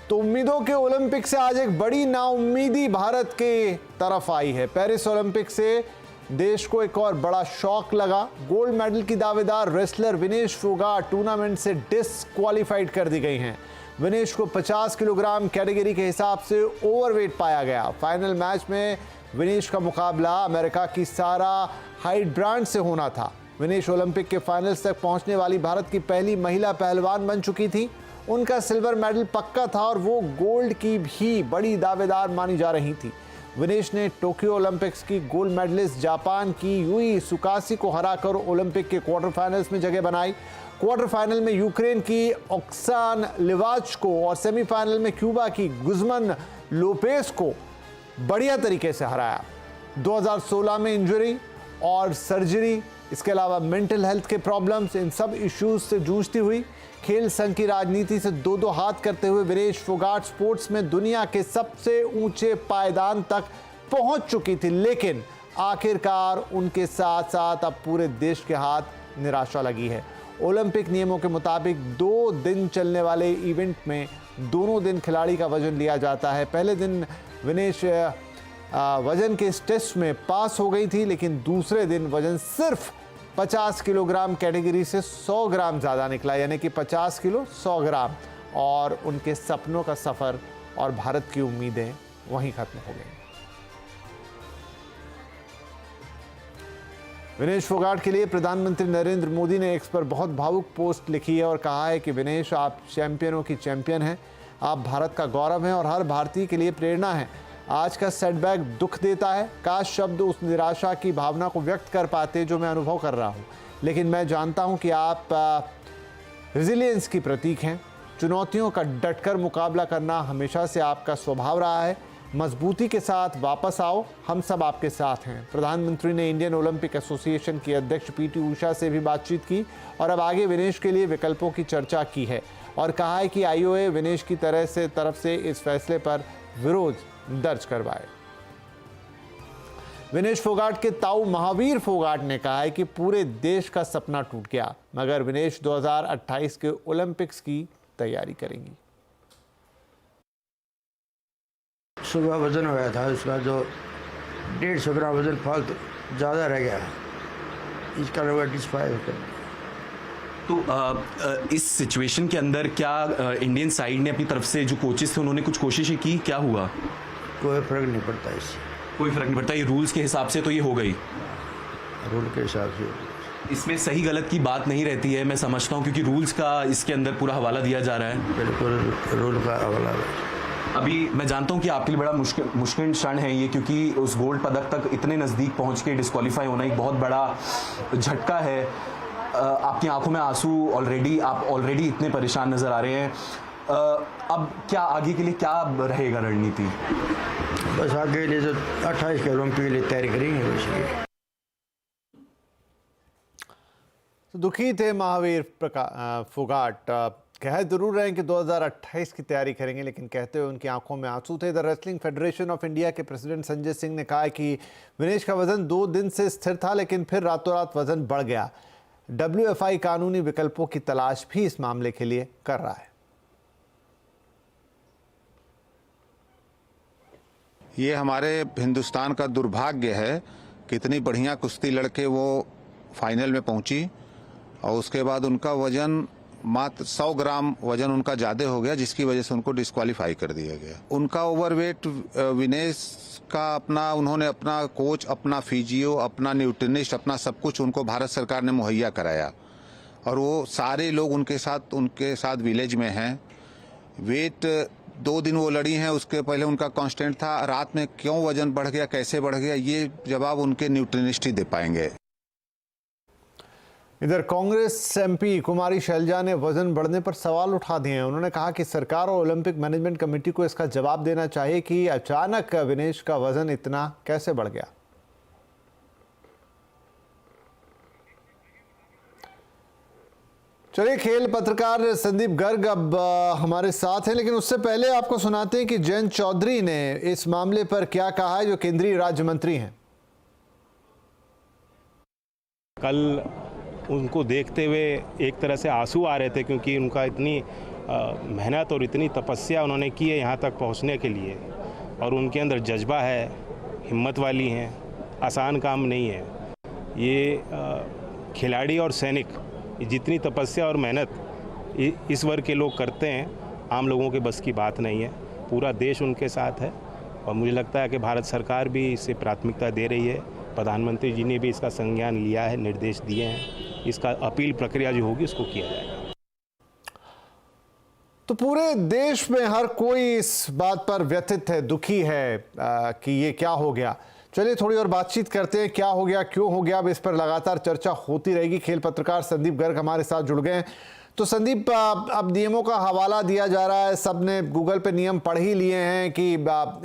तो उम्मीदों के ओलंपिक से आज एक बड़ी नाउम्मीदी भारत के तरफ आई है। पेरिस ओलंपिक से देश को एक और बड़ा शॉक लगा। गोल्ड मेडल की दावेदार रेसलर विनेश फोगाट टूर्नामेंट से डिस्क्वालीफाइड कर दी गई हैं। विनेश को 50 किलोग्राम कैटेगरी के हिसाब से ओवरवेट पाया गया। फाइनल मैच में विनेश का मुकाबला अमेरिका की सारा हाइटब्रांड से होना था। विनेश ओलंपिक के फाइनल्स तक पहुंचने वाली भारत की पहली महिला पहलवान बन चुकी थी। उनका सिल्वर मेडल पक्का था और वो गोल्ड की भी बड़ी दावेदार मानी जा रही थी। विनेश ने टोक्यो ओलंपिक्स की गोल्ड मेडलिस्ट जापान की यूई सुकासी को हराकर ओलंपिक के क्वार्टर फाइनल्स में जगह बनाई। क्वार्टर फाइनल में यूक्रेन की ऑक्सान लिवाच को और सेमीफाइनल में क्यूबा की गुज़मन लोपेस को बढ़िया तरीके से हराया। 2016 में इंजरी और सर्जरी, इसके अलावा मेंटल हेल्थ के प्रॉब्लम्स, इन सब इश्यूज से जूझती हुई खेल संघ की राजनीति से दो दो हाथ करते हुए विनेश फोगाट स्पोर्ट्स में दुनिया के सबसे ऊंचे पायदान तक पहुंच चुकी थी। लेकिन आखिरकार उनके साथ साथ अब पूरे देश के हाथ निराशा लगी है। ओलंपिक नियमों के मुताबिक 2 दिन चलने वाले इवेंट में दोनों दिन खिलाड़ी का वजन लिया जाता है। पहले दिन विनेश वजन के इस टेस्ट में पास हो गई थी, लेकिन दूसरे दिन वजन सिर्फ 50 किलोग्राम कैटेगरी से 100 ग्राम ज़्यादा निकला, यानी कि 50 किलो 100 ग्राम, और उनके सपनों का सफ़र और भारत की उम्मीदें वहीं ख़त्म हो गई। विनेश फोगाट के लिए प्रधानमंत्री नरेंद्र मोदी ने एक्स पर बहुत भावुक पोस्ट लिखी है और कहा है कि विनेश, आप चैंपियनों की चैंपियन हैं, आप भारत का गौरव हैं और हर भारतीय के लिए प्रेरणा हैं। आज का सेटबैक दुख देता है। काश शब्द उस निराशा की भावना को व्यक्त कर पाते जो मैं अनुभव कर रहा हूँ, लेकिन मैं जानता हूँ कि आप रेजिलियंस की प्रतीक हैं। चुनौतियों का डटकर मुकाबला करना हमेशा से आपका स्वभाव रहा है। मजबूती के साथ वापस आओ, हम सब आपके साथ हैं। प्रधानमंत्री ने इंडियन ओलंपिक एसोसिएशन की अध्यक्ष पीटी उषा से भी बातचीत की और अब आगे विनेश के लिए विकल्पों की चर्चा की है और कहा है कि आईओए विनेश की तरफ से इस फैसले पर विरोध दर्ज करवाए। विनेश फोगाट के ताऊ महावीर फोगाट ने कहा है कि पूरे देश का सपना टूट गया, मगर विनेश 2028 के ओलंपिक्स की तैयारी करेंगी। सुबह वजन होया था, उसका जो 150 ग्राम वजन फालतू ज़्यादा रह गया, इसका लोग डिस्क्वालीफाई कर। तो इस सिचुएशन के अंदर क्या इंडियन साइड ने अपनी तरफ से जो कोचेस थे उन्होंने कुछ कोशिशें की, क्या हुआ? कोई फर्क नहीं पड़ता इससे, कोई फर्क नहीं पड़ता। ये रूल्स के हिसाब से तो ये हो गई, रूल के हिसाब से। इसमें सही गलत की बात नहीं रहती है, मैं समझता हूँ, क्योंकि रूल्स का इसके अंदर पूरा हवाला दिया जा रहा है। बिल्कुल रूल का हवाला है। अभी मैं जानता हूँ कि आपके लिए बड़ा मुश्किल क्षण है ये, क्योंकि उस गोल्ड पदक तक इतने नज़दीक पहुँच के डिस्क्वालीफाई होना एक बहुत बड़ा झटका है। आपकी आंखों में आंसू, आप ऑलरेडी इतने परेशान नज़र आ रहे हैं। अब क्या आगे के लिए क्या रहेगा रणनीति? बस आगे के लिए जो 28 के ओलंपिक के लिए तैयारी करेंगे। तो दुखी थे महावीर फोगाट। कह जरूर रहे हैं कि 2028 की तैयारी करेंगे, लेकिन कहते हुए उनकी आंखों में आंसू थे। The wrestling federation of India के प्रेसिडेंट संजय सिंह ने कहा कि विनेश का वजन 2 दिन से स्थिर था, लेकिन फिर रातों रात वजन बढ़ गया। WFI कानूनी विकल्पों की तलाश भी इस मामले के लिए कर रहा है। ये हमारे हिंदुस्तान का दुर्भाग्य है कि इतनी बढ़िया कुश्ती लड़के वो फाइनल में पहुंची और उसके बाद उनका वजन मात्र 100 ग्राम वजन उनका ज़्यादा हो गया, जिसकी वजह से उनको डिस्क्वालीफाई कर दिया गया। उनका ओवरवेट विनेश का उन्होंने अपना कोच, अपना फिजियो, अपना न्यूट्रिनिस्ट, अपना सब कुछ उनको भारत सरकार ने मुहैया कराया और वो सारे लोग उनके साथ विलेज में हैं। वेट 2 दिन वो लड़ी हैं, उसके पहले उनका कांस्टेंट था। रात में क्यों वजन बढ़ गया, कैसे बढ़ गया, ये जवाब उनके न्यूट्रिनिस्ट ही दे पाएंगे। इधर कांग्रेस एमपी कुमारी शैलजा ने वजन बढ़ने पर सवाल उठा दिए हैं। उन्होंने कहा कि सरकार और ओलंपिक मैनेजमेंट कमेटी को इसका जवाब देना चाहिए कि अचानक विनेश का वजन इतना कैसे बढ़ गया। चलिए, खेल पत्रकार संदीप गर्ग अब हमारे साथ हैं, लेकिन उससे पहले आपको सुनाते हैं कि जयंत चौधरी ने इस मामले पर क्या कहा है, जो केंद्रीय राज्य मंत्री हैं। कल उनको देखते हुए एक तरह से आंसू आ रहे थे, क्योंकि उनका इतनी मेहनत और इतनी तपस्या उन्होंने की है यहाँ तक पहुँचने के लिए, और उनके अंदर जज्बा है, हिम्मत वाली हैं, आसान काम नहीं है ये। खिलाड़ी और सैनिक जितनी तपस्या और मेहनत इस वर्ग के लोग करते हैं, आम लोगों के बस की बात नहीं है। पूरा देश उनके साथ है और मुझे लगता है कि भारत सरकार भी इसे प्राथमिकता दे रही है। प्रधानमंत्री जी ने भी इसका संज्ञान लिया है, निर्देश दिए हैं, इसका अपील प्रक्रिया जो होगी उसको किया जाएगा। तो पूरे देश में हर कोई इस बात पर व्यथित है, दुखी है कि ये क्या हो गया। चलिए थोड़ी और बातचीत करते हैं, क्या हो गया, क्यों हो गया। अब इस पर लगातार चर्चा होती रहेगी। खेल पत्रकार संदीप गर्ग हमारे साथ जुड़ गए हैं। तो संदीप, अब नियमों का हवाला दिया जा रहा है, सबने गूगल पे नियम पढ़ ही लिए हैं कि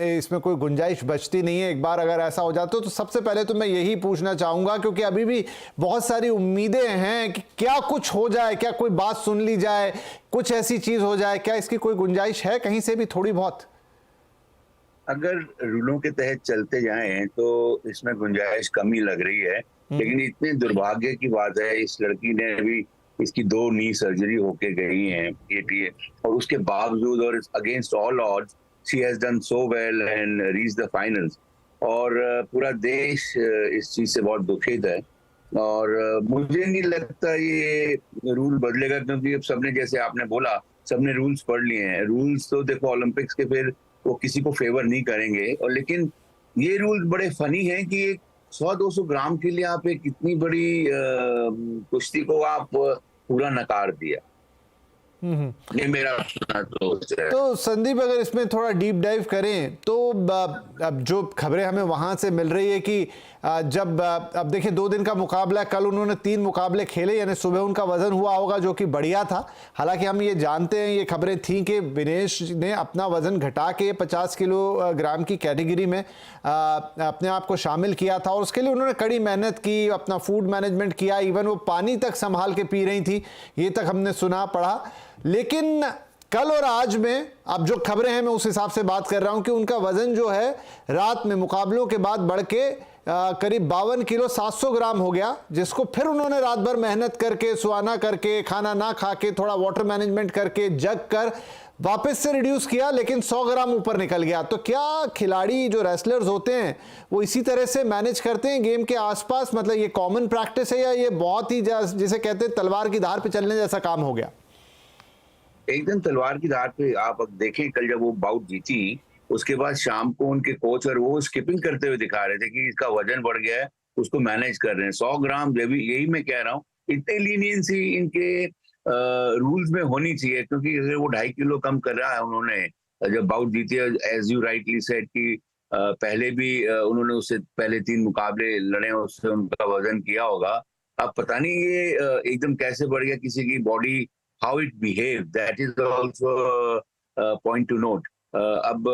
इसमें कोई गुंजाइश बचती नहीं है। एक बार अगर ऐसा हो जाता तो सबसे पहले तो मैं यही पूछना चाहूँगा, क्योंकि अभी भी बहुत सारी उम्मीदें हैं कि क्या कुछ हो जाए, क्या कोई बात सुन ली जाए, कुछ ऐसी चीज़ हो जाए, क्या इसकी कोई गुंजाइश है कहीं से भी थोड़ी बहुत? अगर रूलों के तहत चलते जाएं तो इसमें गुंजाइश कम ही लग रही है, लेकिन इतने दुर्भाग्य की बात है, इस लड़की ने अभी इसकी 2 नी सर्जरी होके गई हैं ये, और उसके बावजूद और against all odds she has done so well and reach the finals. और पूरा देश इस चीज से बहुत दुखित है और मुझे नहीं लगता ये रूल बदलेगा, क्योंकि अब सबने, जैसे आपने बोला, सबने रूल्स पढ़ लिए हैं। रूल्स तो देखो ओलंपिक्स के फिर वो किसी को फेवर नहीं करेंगे, और लेकिन ये रूल बड़े फनी हैं कि 100-200 ग्राम के लिए आप एक इतनी बड़ी कुश्ती को आप पूरा नकार दिया। ये मेरा सोच है। तो संदीप, अगर इसमें थोड़ा डीप डाइव करें तो अब जो खबरें हमें वहां से मिल रही है कि जब अब देखिए 2 दिन का मुकाबला, कल उन्होंने 3 मुकाबले खेले, यानी सुबह उनका वजन हुआ होगा जो कि बढ़िया था। हालांकि हम ये जानते हैं, ये खबरें थी कि विनेश ने अपना वजन घटा के 50 किलोग्राम की कैटेगरी में अपने आप को शामिल किया था, और उसके लिए उन्होंने कड़ी मेहनत की, अपना फूड मैनेजमेंट किया, इवन वो पानी तक संभाल के पी रही थी, ये तक हमने सुना पढ़ा। लेकिन कल और आज में अब जो खबरें हैं, मैं उस हिसाब से बात कर रहा हूं कि उनका वजन जो है रात में मुकाबलों के बाद बढ़ के करीब 52 किलो 700 ग्राम हो गया, जिसको फिर उन्होंने रात भर मेहनत करके, सुहाना करके, खाना ना खा के, थोड़ा वाटर मैनेजमेंट करके, जग कर वापस से रिड्यूस किया, लेकिन 100 ग्राम ऊपर निकल गया। तो क्या खिलाड़ी जो रेसलर्स होते हैं वो इसी तरह से मैनेज करते हैं गेम के आसपास? मतलब ये कॉमन प्रैक्टिस है या ये बहुत ही जिसे कहते हैं तलवार की धार पे चलने जैसा काम हो गया? एकदम तलवार की धार पे। आप देखें, कल जब वो बाउट जीती, उसके बाद शाम को उनके कोच और वो स्किपिंग करते हुए दिखा रहे थे कि इसका वजन बढ़ गया है, उसको मैनेज कर रहे हैं। 100 ग्राम यही मैं कह रहा हूँ, इतनी लीनियंसी इनके रूल्स में होनी चाहिए, क्योंकि अगर वो 2.5 किलो कम कर रहा है उन्होंने जब बाउट जीती है, एज यू राइटली सेड कि पहले भी उन्होंने उससे पहले 3 मुकाबले लड़े, उससे उनका वजन किया होगा। अब पता नहीं ये एकदम कैसे बढ़ गया, किसी की body how it behaved, that is also a point to note. अब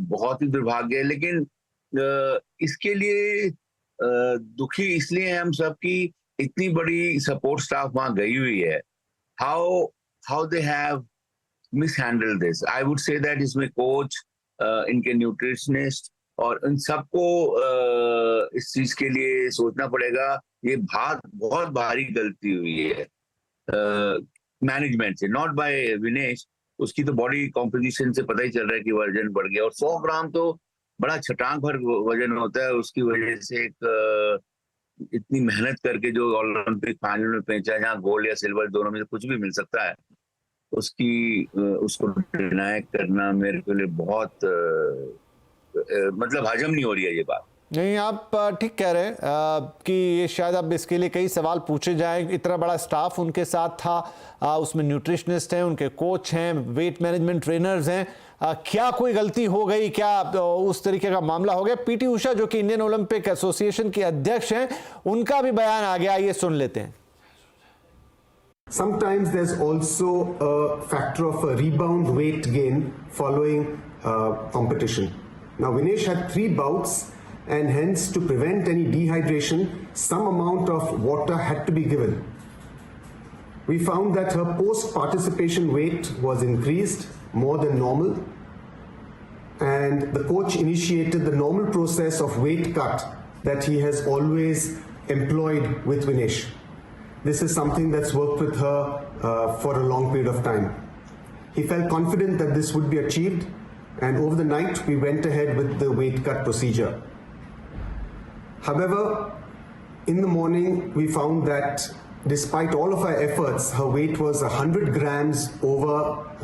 बहुत ही दुर्भाग्य है, लेकिन इसके लिए दुखी इसलिए हैं हम सब कि इतनी बड़ी सपोर्ट स्टाफ वहां गई हुई है। how they have mishandled this, I would say that इसमें कोच, इनके न्यूट्रिशनिस्ट और इन सबको इस चीज के लिए सोचना पड़ेगा। ये बहुत भारी गलती हुई है मैनेजमेंट से, नॉट बाय विनेश। उसकी तो बॉडी कॉम्पोजिशन से पता ही चल रहा है कि वजन बढ़ गया, और 100 ग्राम तो बड़ा छटांग भर वजन होता है। उसकी वजह से इतनी मेहनत करके जो ओलंपिक फाइनल में पहुंचा, जहाँ गोल्ड या सिल्वर दोनों में से कुछ भी मिल सकता है, उसको डिनाई करना मेरे के लिए बहुत मतलब हजम नहीं हो रही है ये बात। नहीं, आप ठीक कह रहे हैं कि ये शायद अब इसके लिए कई सवाल पूछे जाएं। इतना बड़ा स्टाफ उनके साथ था, उसमें न्यूट्रिशनिस्ट हैं, उनके कोच हैं, वेट मैनेजमेंट ट्रेनर्स हैं। क्या कोई गलती हो गई, क्या उस तरीके का मामला हो गया? पीटी उषा जो कि इंडियन ओलंपिक एसोसिएशन के अध्यक्ष हैं, उनका भी बयान आ गया, ये सुन लेते हैं। Sometimes there's also a factor of a rebound weight gain following competition. Now Vinesh had 3 bouts, and hence to prevent any dehydration, some amount of water had to be given. We found that her post-participation weight was increased more than normal, and the coach initiated the normal process of weight cut that he has always employed with Vinesh. this is something that's worked with her for a long period of time. He felt confident that this would be achieved, and over the night we went ahead with the weight cut procedure. However, in the morning we found that despite all of our efforts, her weight was 100 grams over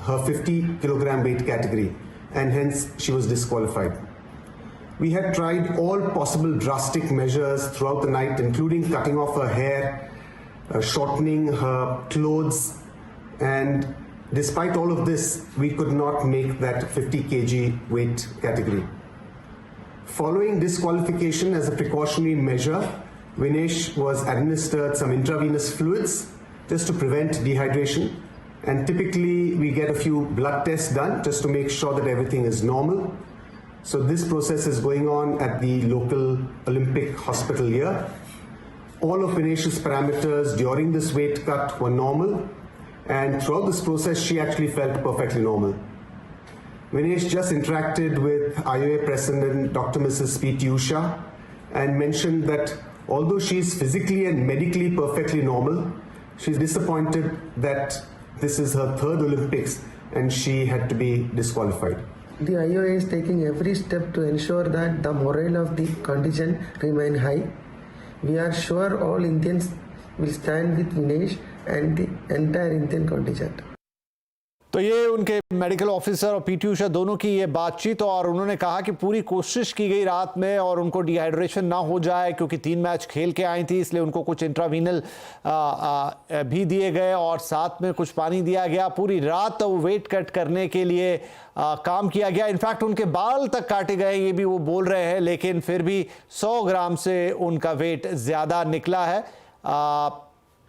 her 50 kilogram weight category, and hence she was disqualified. We had tried all possible drastic measures throughout the night, including cutting off her hair, shortening her clothes, and despite all of this, we could not make that 50 kg weight category. Following disqualification as a precautionary measure, Vinesh was administered some intravenous fluids just to prevent dehydration, and typically we get a few blood tests done just to make sure that everything is normal. So this process is going on at the local Olympic hospital here. All of Vinesh's parameters during this weight cut were normal, and throughout this process she actually felt perfectly normal. Vinesh just interacted with IOA President Dr. Mrs. P.T. Usha and mentioned that although she is physically and medically perfectly normal, she is disappointed that this is her third Olympics and she had to be disqualified. The IOA is taking every step to ensure that the morale of the contingent remain high. We are sure all Indians will stand with Vinesh and the entire Indian contingent. तो ये उनके medical officer और PT Usha दोनों की ये बातचीत, और उन्होंने कहा कि पूरी कोशिश की गई रात में और उनको डिहाइड्रेशन ना हो जाए, क्योंकि 3 मैच खेल के आई थी, इसलिए उनको कुछ इंट्रावीनल भी दिए गए और साथ में कुछ पानी दिया गया। पूरी रात वेट कट करने के लिए काम किया गया। इनफैक्ट उनके बाल तक काटे गए, ये भी वो बोल रहे हैं, लेकिन फिर भी 100 ग्राम से उनका वेट ज़्यादा निकला है।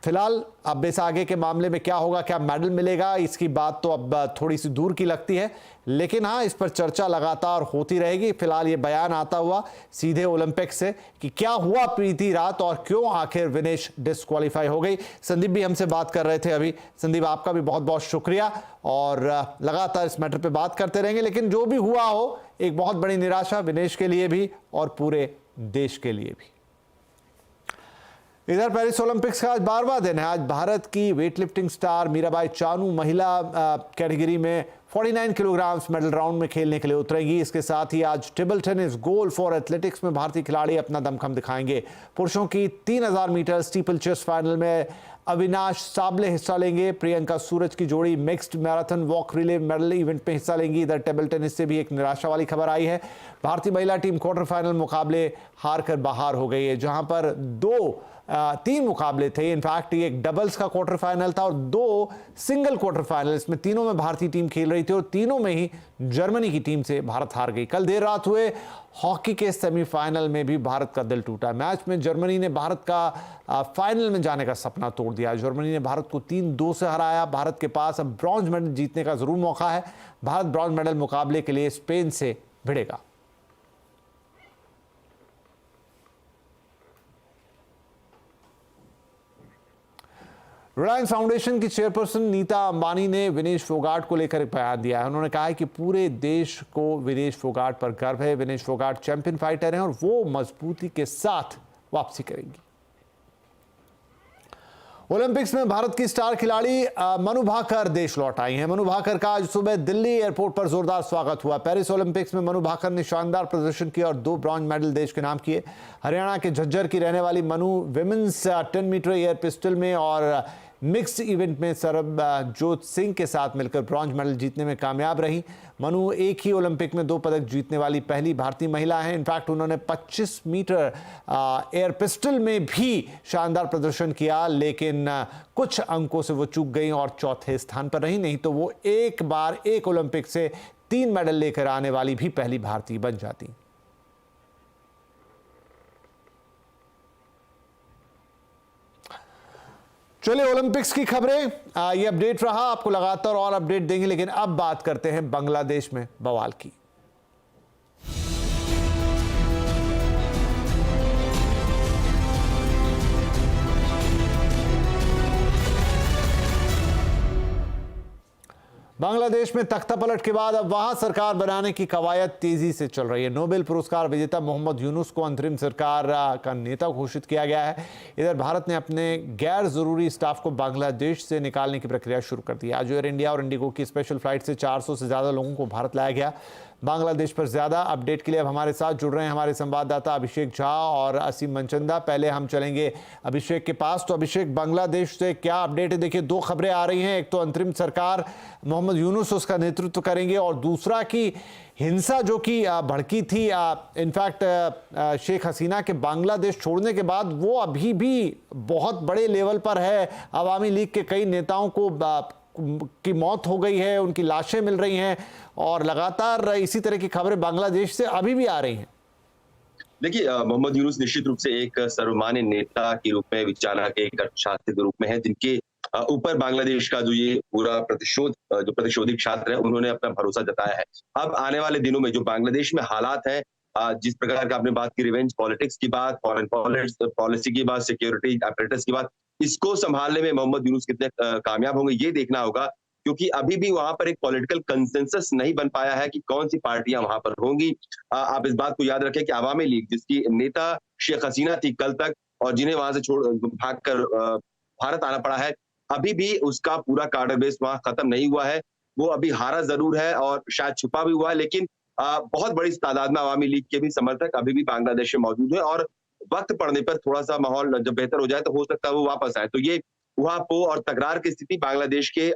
फिलहाल अब इस आगे के मामले में क्या होगा, क्या मेडल मिलेगा, इसकी बात तो अब थोड़ी सी दूर की लगती है, लेकिन हाँ, इस पर चर्चा लगातार होती रहेगी। फिलहाल ये बयान आता हुआ सीधे ओलंपिक से कि क्या हुआ प्रीति रात और क्यों आखिर विनेश डिस्क्वालीफाई हो गई। संदीप भी हमसे बात कर रहे थे अभी। संदीप, आपका भी बहुत बहुत शुक्रिया, और लगातार इस मैटर पे बात करते रहेंगे। लेकिन जो भी हुआ हो, एक बहुत बड़ी निराशा विनेश के लिए भी और पूरे देश के लिए भी। इधर पेरिस ओलंपिक्स का आज 12वां दिन है। आज भारत की वेटलिफ्टिंग स्टार मीराबाई चानू महिला कैटेगरी में 49 किलोग्राम मेडल राउंड में खेलने के लिए उतरेगी। इसके साथ ही आज टेबल टेनिस, गोल्फ और एथलेटिक्स में भारतीय खिलाड़ी अपना दमखम दिखाएंगे। पुरुषों की 3000 मीटर स्टीपल चेस्ट फाइनल में अविनाश साबले हिस्सा लेंगे। प्रियंका सूरज की जोड़ी mixed marathon walk relay medal event में हिस्सा लेंगी। इधर टेबल टेनिस से भी एक निराशा वाली खबर आई है। भारतीय महिला टीम क्वार्टर फाइनल मुकाबले हार कर बाहर हो गई है, जहां पर 3 मुकाबले थे। इनफैक्ट ये एक डबल्स का क्वार्टर फाइनल था और 2 सिंगल क्वार्टर फाइनल, इसमें तीनों में भारतीय टीम खेल रही थी और तीनों में ही जर्मनी की टीम से भारत हार गई। कल देर रात हुए हॉकी के सेमीफाइनल में भी भारत का दिल टूटा। मैच में जर्मनी ने भारत का फाइनल में जाने का सपना तोड़ दिया। जर्मनी ने भारत को 3-2 से हराया। भारत के पास अब ब्रॉन्ज मेडल जीतने का जरूर मौका है। भारत ब्रॉन्ज मेडल मुकाबले के लिए स्पेन से भिड़ेगा। रिलायंस फाउंडेशन की चेयरपर्सन नीता अंबानी ने विनेश फोगाट को लेकर एक बयान दिया है। उन्होंने कहा है कि पूरे देश को विनेश फोगाट पर गर्व है। विनेश फोगाट चैंपियन फाइटर हैं और वो मजबूती के साथ वापसी करेंगी। ओलंपिक्स में भारत की स्टार खिलाड़ी मनु भाकर देश लौट आई हैं। मनु भाकर का आज सुबह दिल्ली एयरपोर्ट पर जोरदार स्वागत हुआ। पेरिस ओलंपिक्स में मनु भाकर ने शानदार प्रदर्शन किया और 2 ब्रॉन्ज मेडल देश के नाम किए। हरियाणा के झज्जर की रहने वाली Manu women's 10 metre air pistol में और मिक्स्ड इवेंट में सरबजोत सिंह के साथ मिलकर ब्रॉन्ज मेडल जीतने में कामयाब रही। मनु एक ही ओलंपिक में 2 पदक जीतने वाली पहली भारतीय महिला हैं। इनफैक्ट उन्होंने 25 मीटर एयर पिस्टल में भी शानदार प्रदर्शन किया, लेकिन कुछ अंकों से वो चूक गई और चौथे स्थान पर रही। नहीं तो वो एक बार एक ओलंपिक से 3 मेडल लेकर आने वाली भी पहली भारतीय बन जाती। चलिए, ओलंपिक्स की खबरें, ये अपडेट रहा। आपको लगातार और अपडेट देंगे, लेकिन अब बात करते हैं बांग्लादेश में बवाल की। बांग्लादेश में तख्ता पलट के बाद अब वहां सरकार बनाने की कवायद तेजी से चल रही है। नोबेल पुरस्कार विजेता मोहम्मद यूनुस को अंतरिम सरकार का नेता घोषित किया गया है। इधर भारत ने अपने गैर जरूरी स्टाफ को बांग्लादेश से निकालने की प्रक्रिया शुरू कर दी। आज एयर इंडिया और इंडिगो की स्पेशल फ्लाइट से 400 से ज्यादा लोगों को भारत लाया गया। बांग्लादेश पर ज्यादा अपडेट के लिए अब हमारे साथ जुड़ रहे हैं हमारे संवाददाता अभिषेक झा और असीम मनचंदा। पहले हम चलेंगे अभिषेक के पास। तो अभिषेक, बांग्लादेश से क्या अपडेट है? देखिए, दो खबरें आ रही हैं। एक तो अंतरिम सरकार मोहम्मद यूनुस उसका नेतृत्व करेंगे, और दूसरा कि हिंसा जो कि भड़की थी इनफैक्ट शेख हसीना के बांग्लादेश छोड़ने के बाद, वो अभी भी बहुत बड़े लेवल पर है। अवामी लीग के कई नेताओं को की मौत हो गई है, उनकी लाशें मिल रही हैं, और लगातार इसी तरह की खबरें बांग्लादेश से अभी भी आ रही हैं। देखिए, मोहम्मद यूनुस निश्चित रूप से एक सर्वमान्य नेता के रूप में, विचारक के एक अर्थशास्त्री के रूप में है, जिनके ऊपर बांग्लादेश का जो ये पूरा प्रतिशोधी छात्र है, उन्होंने अपना भरोसा जताया है। अब आने वाले दिनों में जो बांग्लादेश में हालात है, जिस प्रकार का आपने बात की रिवेंज पॉलिटिक्स की बात, फॉरेन पॉलिसी की बात, सिक्योरिटी अपरेटस की बात, इसको संभालने में मोहम्मद यूनुस कितने कामयाब होंगे ये देखना होगा, क्योंकि अभी भी वहां पर एक पॉलिटिकल कंसेंसस नहीं बन पाया है कि कौन सी पार्टियां वहां पर होंगी। आप इस बात को याद रखें कि अवामी लीग, जिसकी नेता शेख हसीना थी कल तक, और जिन्हें वहां से भागकर भारत आना पड़ा है, अभी भी उसका पूरा कार्डर बेस वहां खत्म नहीं हुआ है। वो अभी हारा जरूर है और शायद छुपा भी हुआ है, लेकिन बहुत बड़ी तादाद में अवामी लीग के भी समर्थक अभी भी बांग्लादेश में मौजूद है, और वक्त पड़ने पर थोड़ा सा माहौल जब बेहतर हो जाए तो हो सकता है वो वापस आए। तो ये उहापोह और तकरार की स्थिति बांग्लादेश के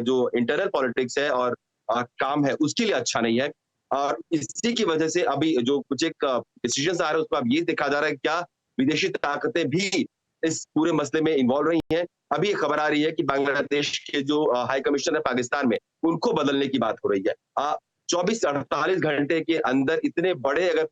जो इंटरनल पॉलिटिक्स है और काम है, उसके लिए अच्छा नहीं है। और इसी की वजह से अभी जो कुछ एक डिसीजन आ रहे हैं, उसको अब ये देखा जा रहा है क्या विदेशी ताकतें भी इस पूरे मसले में इन्वॉल्व रही हैं। अभी ये खबर आ रही है कि बांग्लादेश के जो हाई कमिश्नर है पाकिस्तान में, उनको बदलने की बात हो रही है। 24-48 घंटे के अंदर इतने बड़े अगर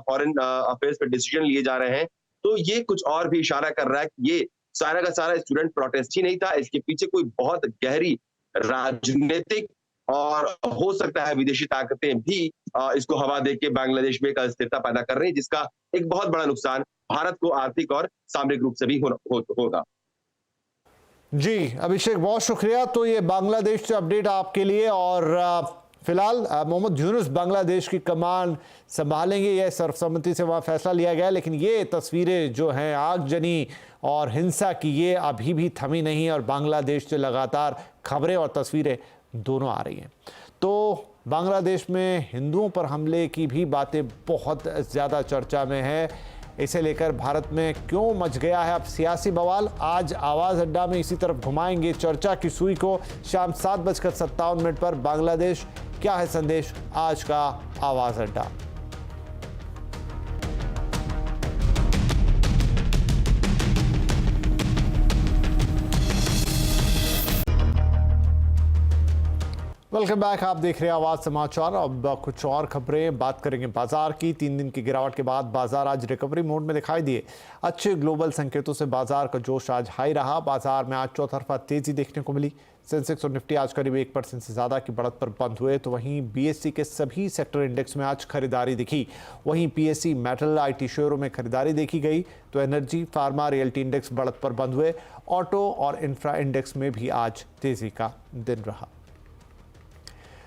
फॉरेन अफेयर्स पे डिसीजन लिए जा रहे हैं, तो ये कुछ और भी इशारा कर रहा है कि ये सारा का सारा स्टूडेंट प्रोटेस्ट ही नहीं था, इसके पीछे कोई बहुत गहरी राजनीतिक और हो सकता है विदेशी ताकतें भी इसको हवा दे के बांग्लादेश में एक अस्थिरता पैदा कर रही है, जिसका एक बहुत बड़ा नुकसान भारत को आर्थिक और सामरिक रूप से भी होगा। जी अभिषेक, बहुत शुक्रिया। तो ये बांग्लादेश से अपडेट आपके लिए। और फिलहाल मोहम्मद यूनुस बांग्लादेश की कमान संभालेंगे, यह सर्वसम्मति से वहाँ फैसला लिया गया, लेकिन ये तस्वीरें जो हैं आगजनी और हिंसा की, ये अभी भी थमी नहीं, और बांग्लादेश से लगातार खबरें और तस्वीरें दोनों आ रही हैं। तो बांग्लादेश में हिंदुओं पर हमले की भी बातें बहुत ज़्यादा चर्चा में है। इसे लेकर भारत में क्यों मच गया है अब सियासी बवाल, आज आवाज़ अड्डा में इसी तरफ घुमाएंगे चर्चा की सुई को। शाम 7:57 पर बांग्लादेश क्या है संदेश, आज का आवाज़ अड्डा। वेलकम बैक, आप देख रहे हैं आवाज समाचार। अब कुछ और खबरें, बात करेंगे बाजार की। 3 दिन की गिरावट के बाद बाजार आज रिकवरी मोड में दिखाई दिए। अच्छे ग्लोबल संकेतों से बाजार का जोश आज हाई रहा। बाजार में आज चौतरफा तेजी देखने को मिली। सेंसेक्स और निफ्टी आज करीब 1% से ज्यादा की बढ़त पर बंद हुए, तो वहीं बीएससी के सभी सेक्टर इंडेक्स में आज खरीदारी दिखी। वहीं पीएससी, मेटल, आईटी शेयरों में खरीदारी देखी गई, तो एनर्जी, फार्मा, रियल्टी इंडेक्स बढ़त पर बंद हुए। ऑटो और इंफ्रा इंडेक्स में भी आज तेजी का दिन रहा।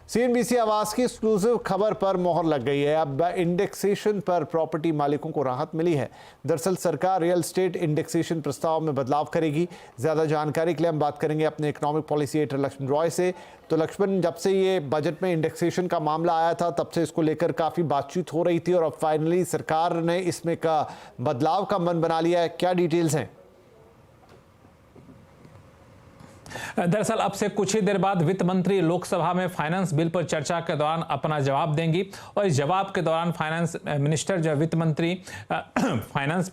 सीएनबीसी आवास की एक्सक्लूसिव खबर पर मोहर लग गई है। अब इंडेक्सेशन पर प्रॉपर्टी मालिकों को राहत मिली है। दरअसल सरकार रियल एस्टेट इंडेक्सेशन प्रस्ताव में बदलाव करेगी। ज़्यादा जानकारी के लिए हम बात करेंगे अपने economic policy editor Lakshman Roy से। तो लक्ष्मण, जब से ये बजट में इंडेक्सेशन का मामला आया था, तब से इसको लेकर काफ़ी बातचीत हो रही थी, और अब फाइनली सरकार ने इसमें का बदलाव का मन बना लिया है। क्या डिटेल्स हैं? दरअसल अब से कुछ ही देर बाद वित्त मंत्री लोकसभा में फाइनेंस बिल पर चर्चा के दौरान अपना जवाब देंगी, और इस जवाब के दौरान फाइनेंस मिनिस्टर जो वित्त मंत्री फाइनेंस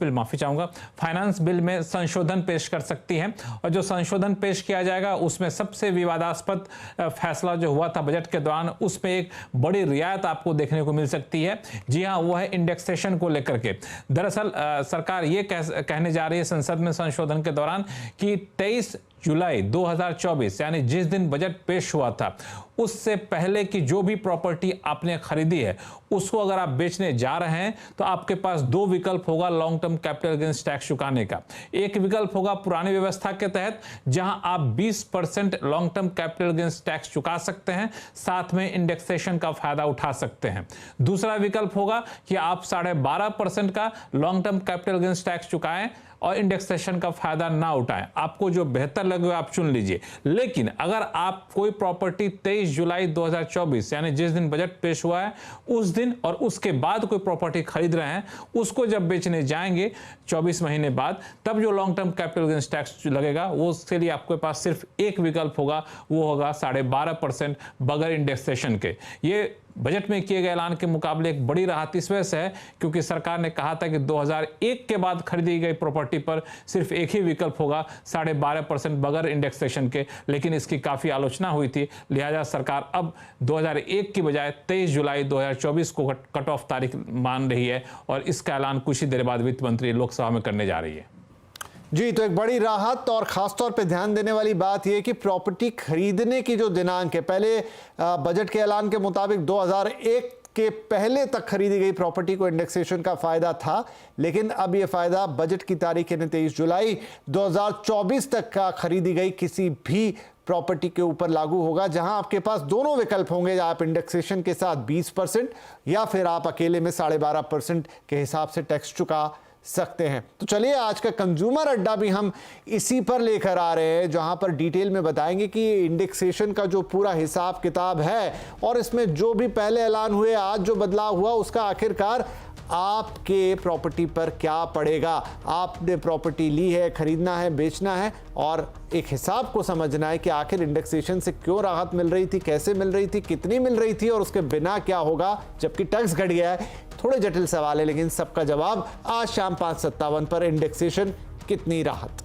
बिल में संशोधन पेश कर सकती हैं। और जो संशोधन पेश किया जाएगा उसमें सबसे विवादास्पद फैसला जो हुआ था बजट के दौरान, उसमें एक बड़ी रियायत आपको देखने को मिल सकती है। जी हाँ, वो है इंडेक्सेशन को लेकर के। दरअसल सरकार ये कहने जा रही है संसद में संशोधन के दौरान कि 23 जुलाई 2024 यानी जिस दिन बजट पेश हुआ था उससे पहले की जो भी प्रॉपर्टी आपने खरीदी है उसको अगर आप बेचने जा रहे हैं तो आपके पास दो विकल्प होगा long term capital gains tax चुकाने का। एक विकल्प होगा पुरानी व्यवस्था के तहत जहां आप 20% long term capital gains tax चुका सकते हैं, साथ में इंडेक्सेशन का फायदा उठा सकते हैं। दूसरा विकल्प होगा कि आप 12.5% का long term capital gains tax चुकाएं और इंडेक्सेशन का फायदा ना उठाएं। आपको जो बेहतर लगे आप चुन लीजिए। लेकिन अगर आप कोई प्रॉपर्टी 23 जुलाई 2024 यानी जिस दिन बजट पेश हुआ है उस दिन और उसके बाद कोई प्रॉपर्टी खरीद रहे हैं, उसको जब बेचने जाएंगे 24 महीने बाद, तब जो long term capital gains tax लगेगा वो उसके लिए आपके पास सिर्फ एक विकल्प होगा, वो होगा 12.5% बगैर इंडेक्सेशन के। ये बजट में किए गए ऐलान के मुकाबले एक बड़ी राहत इस वजह से है क्योंकि सरकार ने कहा था कि 2001 के बाद खरीदी गई प्रॉपर्टी पर सिर्फ एक ही विकल्प होगा 12.5% बगैर इंडेक्सेशन के, लेकिन इसकी काफी आलोचना हुई थी। लिहाजा सरकार अब 2001 की बजाय 23 जुलाई 2024 को कट ऑफ तारीख मान रही है और इसका ऐलान कुछ ही देर बाद वित्त मंत्री लोकसभा में करने जा रही है। जी, तो एक बड़ी राहत और खासतौर पे ध्यान देने वाली बात यह कि प्रॉपर्टी खरीदने की जो दिनांक है, पहले बजट के ऐलान के मुताबिक 2001 के पहले तक खरीदी गई प्रॉपर्टी को इंडेक्सेशन का फायदा था, लेकिन अब यह फायदा बजट की तारीख यानी 23 जुलाई 2024 तक का खरीदी गई किसी भी प्रॉपर्टी के ऊपर लागू होगा, जहां आपके पास दोनों विकल्प होंगे, आप इंडेक्सेशन के साथ 20% या फिर आप अकेले में 12.5% के हिसाब से टैक्स चुका सकते हैं। तो चलिए आज का कंज्यूमर अड्डा भी हम इसी पर लेकर आ रहे हैं, जहां पर डिटेल में बताएंगे कि इंडेक्सेशन का जो पूरा हिसाब किताब है और इसमें जो भी पहले ऐलान हुए, आज जो बदलाव हुआ, उसका आखिरकार आपके प्रॉपर्टी पर क्या पड़ेगा। आपने प्रॉपर्टी ली है, खरीदना है, बेचना है और एक हिसाब को समझना है कि आखिर इंडेक्सेशन से क्यों राहत मिल रही थी, कैसे मिल रही थी, कितनी मिल रही थी और उसके बिना क्या होगा जबकि टैक्स घट गया है। थोड़े जटिल सवाल है लेकिन सबका जवाब आज शाम 5:57 पर। इंडेक्सेशन कितनी राहत।